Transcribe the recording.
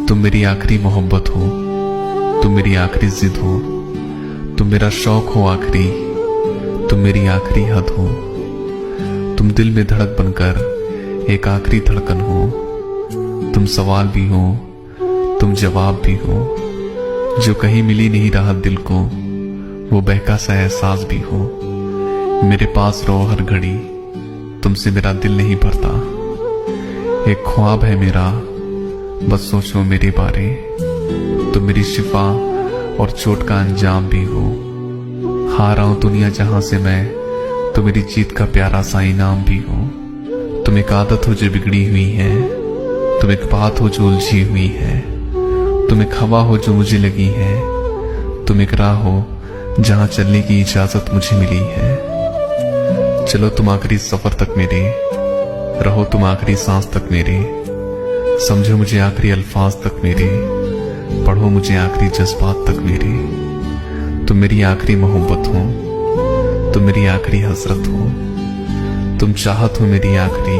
तुम मेरी आखिरी मोहब्बत हो, तुम मेरी आखिरी जिद हो, तुम मेरा शौक हो आखिरी, तुम मेरी आखिरी हद हो। तुम दिल में धड़क बनकर एक आखिरी धड़कन हो। तुम सवाल भी हो, तुम जवाब भी हो, जो कहीं मिली नहीं राहत दिल को, वो बहका सा एहसास भी हो। मेरे पास रहो हर घड़ी, तुमसे मेरा दिल नहीं भरता। एक ख्वाब है मेरा, बस सोचो मेरे बारे। तुम मेरी शिफा और चोट का अंजाम भी हो। हारा हूं दुनिया जहां से मैं, तो मेरी जीत का प्यारा सा इनाम भी हो। तुम एक आदत हो जो बिगड़ी हुई है, तुम एक बात हो जो उलझी हुई है, तुम एक हवा हो जो मुझे लगी है, तुम एक राह हो जहां चलने की इजाजत मुझे मिली है। चलो तुम आखिरी सफर तक मेरे, रहो तुम आखिरी सांस तक मेरे, समझो मुझे आखिरी अल्फाज तक मेरे, पढ़ो मुझे आखिरी जज्बात तक मेरे। तुम मेरी आखिरी मोहब्बत हो, तुम मेरी आखिरी हसरत हो, तुम चाहत हो मेरी आखिरी,